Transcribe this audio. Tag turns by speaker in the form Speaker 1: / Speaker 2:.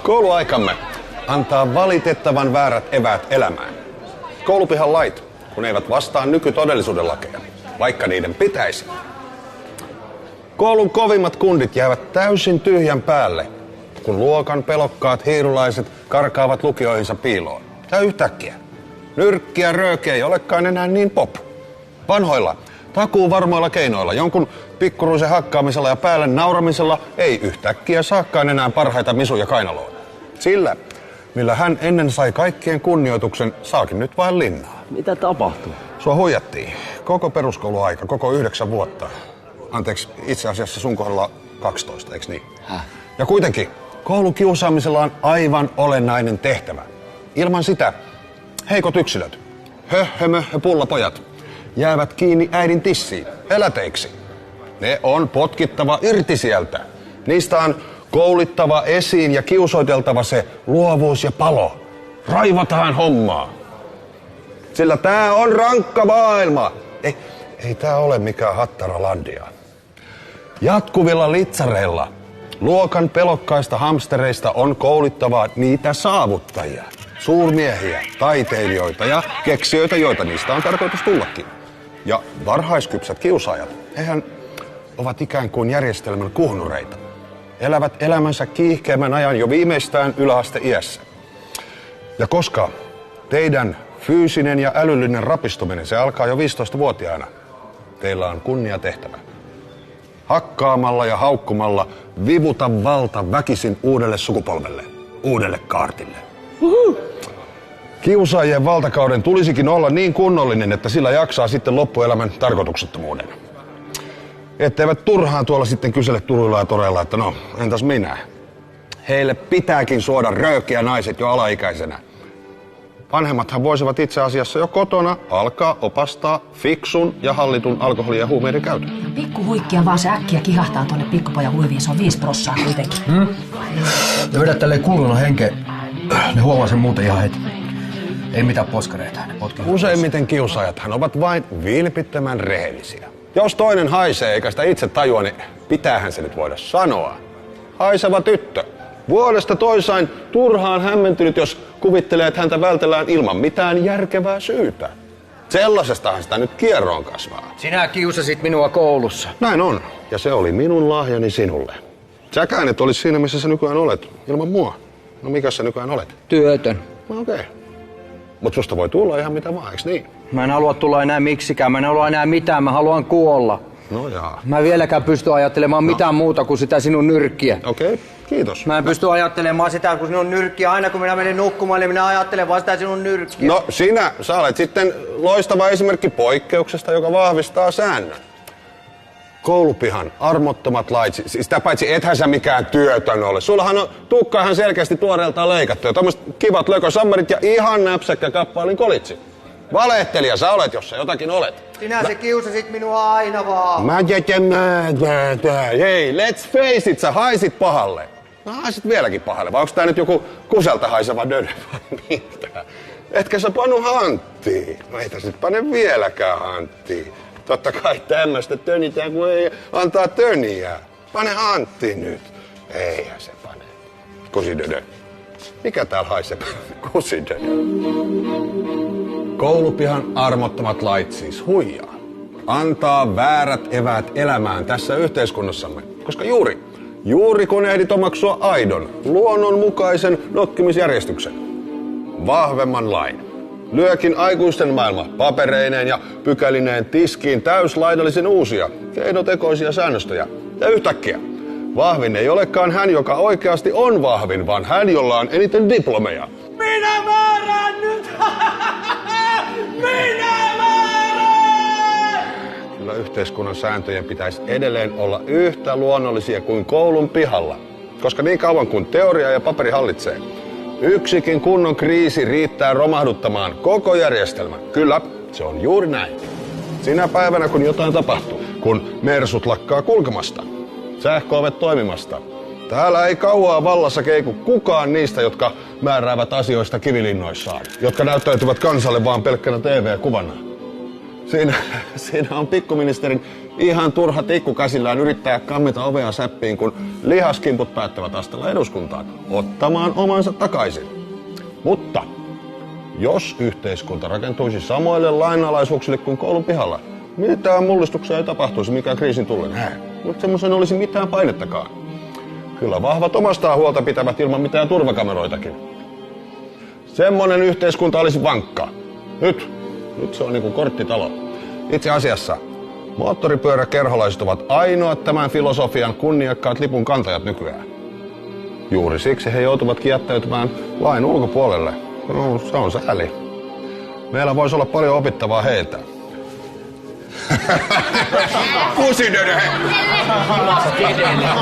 Speaker 1: Kouluaikamme antaa valitettavan väärät eväät elämään. Koulupihan lait, kun eivät vastaa nykytodellisuuden lakeja, vaikka niiden pitäisi. Koulun kovimmat kundit jäävät täysin tyhjän päälle, kun luokan pelokkaat hiirulaiset karkaavat lukioihinsa piiloon. Ja yhtäkkiä nyrkkiä röökiä ei olekaan enää niin pop. Vanhoilla, takuuvarmoilla keinoilla, jonkun pikkuruisen hakkaamisella ja päälle nauramisella ei yhtäkkiä saakaan enää parhaita misuja kainaloon. Sillä, millä hän ennen sai kaikkien kunnioituksen, saakin nyt vain linnaa.
Speaker 2: Mitä tapahtuu?
Speaker 1: Sua huijattiin. Koko peruskouluaika, koko 9 vuotta. Anteeksi, itse asiassa sun kohdalla 12, eikö niin?
Speaker 2: Häh?
Speaker 1: Ja kuitenkin, koulukiusaamisella on aivan olennainen tehtävä. Ilman sitä heikot yksilöt, höhömö ja pullapojat, jäävät kiinni äidin tissiin, eläteiksi. Ne on potkittava irti sieltä. Niistä on koulittava esiin ja kiusoiteltava se luovuus ja palo. Raivataan hommaa. Sillä tää on rankka maailma. Ei tää ole mikään Hattaralandia. Jatkuvilla litsareilla luokan pelokkaista hamstereista on koulittava niitä saavuttajia. Suurmiehiä, taiteilijoita ja keksijöitä, joita niistä on tarkoitus tullakin. Ja varhaiskypsät kiusaajat, hehän ovat ikään kuin järjestelmän kuhnureita. Elävät elämänsä kiihkeämmän ajan jo viimeistään yläasteiässä. Ja koska teidän fyysinen ja älyllinen rapistuminen, se alkaa jo 15-vuotiaana, teillä on kunniatehtävä. Hakkaamalla ja haukkumalla vivuta valta väkisin uudelle sukupolvelle, uudelle kaartille. Kiusaajien valtakauden tulisikin olla niin kunnollinen, että sillä jaksaa sitten loppuelämän tarkoituksettomuuden. Etteivät turhaan tuolla sitten kysele turuilla ja toreilla, että no, entäs minä? Heille pitääkin suoda röökiä naiset jo alaikäisenä. Vanhemmathan voisivat itse asiassa jo kotona alkaa opastaa fiksun ja hallitun alkoholin ja huumeiden käytön.
Speaker 3: Pikku huikkia vaan se äkkiä kihahtaa tuonne pikkupojan huiviin, se on 5% kuitenkin.
Speaker 2: Ne vedät tälleen kuuluna henkeen, ne huomaa sen muuten ihan heti. Ei mitään poskareita, ne potkii.
Speaker 1: Useimmiten kiusaajathan ovat vain vilpittömän rehellisiä. Jos toinen haisee eikä sitä itse tajua, niin pitäähän se nyt voida sanoa. Haiseva tyttö. Vuodesta toisaan turhaan hämmentynyt, jos kuvittelee, että häntä vältellään ilman mitään järkevää syytä. Sellaisestahan sitä nyt kierroon kasvaa.
Speaker 2: Sinä kiusasit minua koulussa.
Speaker 1: Näin on. Ja se oli minun lahjani sinulle. Säkään et olisi siinä, missä sä nykyään olet, ilman mua. No mikä sä nykyään olet?
Speaker 2: Työtön.
Speaker 1: No okei. Mut susta voi tulla ihan mitä vaan, eiks niin?
Speaker 2: Mä en halua tulla enää miksikään, mä en halua enää mitään, mä haluan kuolla.
Speaker 1: No jaa.
Speaker 2: Mä en vieläkään pysty ajattelemaan mitään muuta kuin sitä sinun nyrkkiä.
Speaker 1: Okei, kiitos.
Speaker 2: Mä en pysty ajattelemaan sitä kuin sinun nyrkkiä. Aina kun minä menen nukkumaan, niin minä ajattelen vaan sitä sinun nyrkkiä.
Speaker 1: No sä olet sitten loistava esimerkki poikkeuksesta, joka vahvistaa säännön. Koulupihan armottomat lait, sitä paitsi ethän sä mikään työtön ole. Sullahan on tukka ihan selkeästi tuoreeltaan leikattu ja tommoset kivat lökösammarit ja ihan näpsäkkä kappaalin kolitsi. Valehtelija sä olet, jos sä jotakin olet.
Speaker 2: Sinä se kiusasit minua aina vaan.
Speaker 1: Hei, let's face it, sä haisit pahalle. No haisit vieläkin pahalle, vai onks tää nyt joku kuselta haiseva döne vai mitä? Etkä sä panu hanttiin? No ei tässä nyt pane vieläkään hanttiin. Totta kai tämmöstä tönitään, kun ei antaa töniä. Pane hanttiin nyt. Eihän se pane. Kusidödö. Mikä täällä haisee? Kusidödö. Koulupihan armottomat lait siis huijaa. Antaa väärät eväät elämään tässä yhteiskunnassamme. Koska juuri kun ehdit omaksua aidon, luonnonmukaisen nokkimisjärjestyksen. Vahvemman lain. Lyökin aikuisten maailma papereineen ja pykälineen tiskiin täyslaidallisen uusia, keinotekoisia säännöstöjä. Ja yhtäkkiä vahvin ei olekaan hän, joka oikeasti on vahvin, vaan hän, jolla on eniten diplomeja.
Speaker 2: Minä määrään nyt! Minä määrään!
Speaker 1: Kyllä yhteiskunnan sääntöjen pitäisi edelleen olla yhtä luonnollisia kuin koulun pihalla. Koska niin kauan kuin teoria ja paperi hallitsee, yksikin kunnon kriisi riittää romahduttamaan koko järjestelmän. Kyllä, se on juuri näin. Sinä päivänä, kun jotain tapahtuu, kun mersut lakkaa kulkemasta, sähköovet toimimasta, täällä ei kauaa vallassa keiku kukaan niistä, jotka määräävät asioista kivilinnoissaan, jotka näyttäytyvät kansalle vaan pelkkänä TV-kuvana. Siinä on pikkuministerin Ihan turha tikku käsillään yrittää kammeta ovea säppiin, kun lihaskimput päättävät astella eduskuntaan ottamaan omansa takaisin. Mutta jos yhteiskunta rakentuisi samoille lainalaisuuksille kuin koulun pihalla, mitään mullistuksia ei tapahtuisi mikään kriisin tullen. Mutta semmoisen olisi mitään painettakaan. Kyllä vahvat omastaan huolta pitävät ilman mitään turvakameroitakin. Semmoinen yhteiskunta olisi vankka. Nyt se on niin kuin korttitalo. Itse asiassa moottoripyöräkerholaiset ovat ainoat tämän filosofian kunniakkaat lipun kantajat nykyään. Juuri siksi he joutuvatkin jättäytymään lain ulkopuolelle. No, se on sääli. Meillä voisi olla paljon opittavaa heiltä. Kusidöde!
Speaker 4: Kusidöde!